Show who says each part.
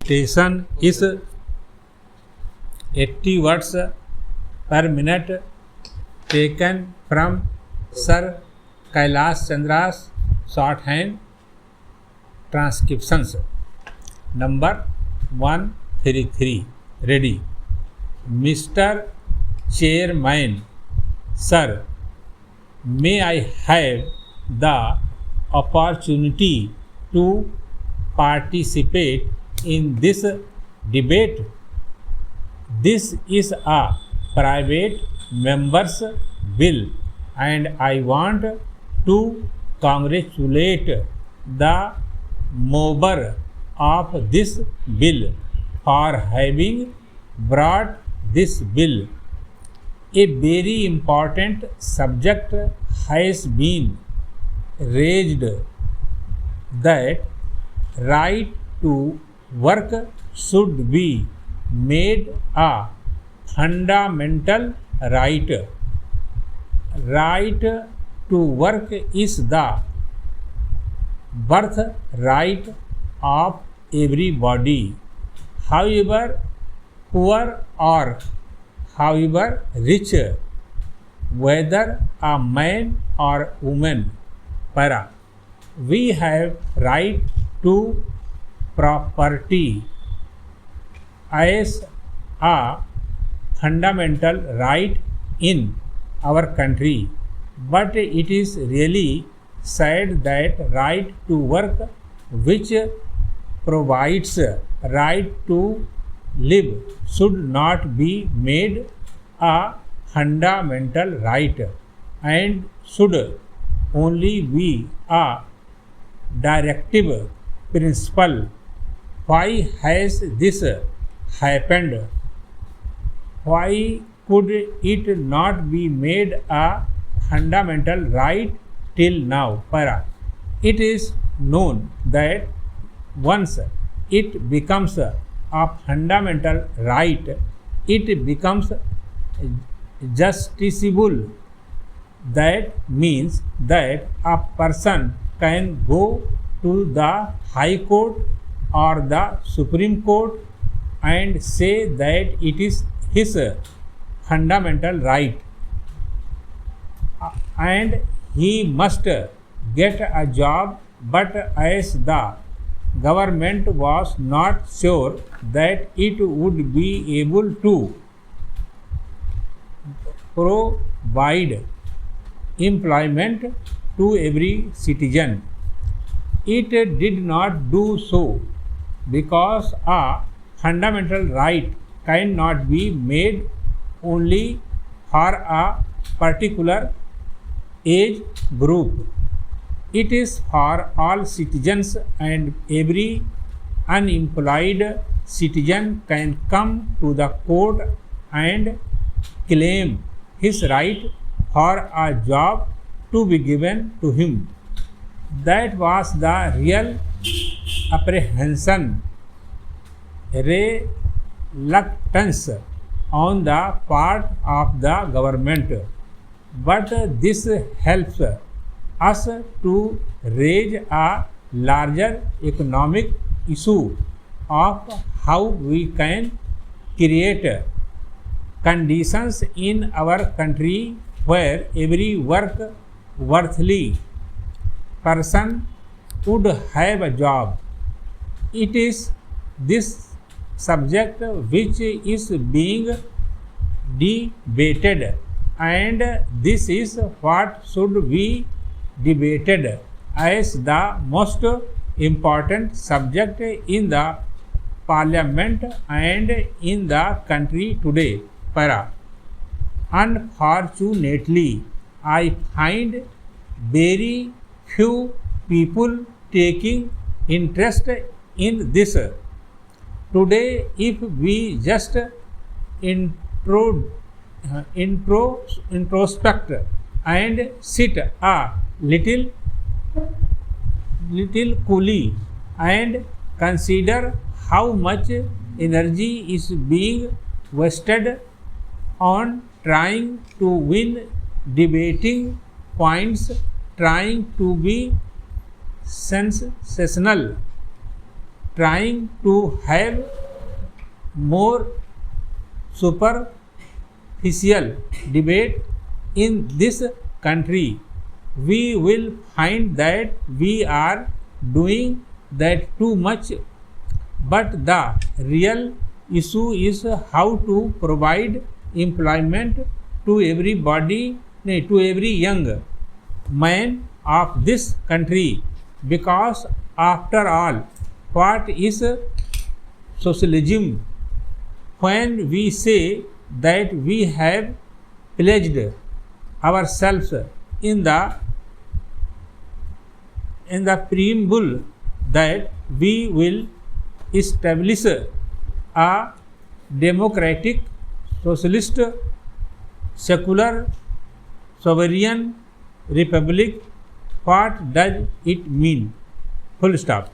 Speaker 1: Citation is 80 words per minute, taken from Sir Kailash Chandra's shorthand transcriptions. Number 133. Ready. Mr. Chairman, Sir, may I have the opportunity to participate in this debate? This is a private member's bill, and I want to congratulate the mover of this bill for having brought this bill. A very important subject has been raised, that right to work should be made a fundamental right. Right to work is the birthright of everybody, however poor or however rich, whether a man or woman. Para. We have right to property as a fundamental right in our country, but it is really sad that right to work, which provides right to live, should not be made a fundamental right and should only be a directive principle. Why has this happened? Why could it not be made a fundamental right till now? Para. It is known that once it becomes a fundamental right, it becomes justiciable. That means that a person can go to the High Court or the Supreme Court and say that it is his fundamental right, and he must get a job, but as the government was not sure that it would be able to provide employment to every citizen, it did not do so, because a fundamental right cannot be made only for a particular age group. It is for all citizens, and every unemployed citizen can come to the court and claim his right for a job to be given to him. That was the real apprehension, reluctance on the part of the government, but this helps us to raise a larger economic issue of how we can create conditions in our country where every worthy person would have a job. It is this subject which is being debated, and this is what should be debated as the most important subject in the parliament and in the country today. Para. Unfortunately, I find very few people taking interest in this. Today, if we just introspect and sit a little coolly and consider how much energy is being wasted on trying to win debating points, trying to be sensational, trying to have more superficial debate in this country, we will find that we are doing that too much, but the real issue is how to provide employment to everybody, to every young man of this country, because after all, what is socialism? When we say that we have pledged ourselves in the preamble that we will establish a democratic, socialist, secular, sovereign republic, what does it mean? Full stop.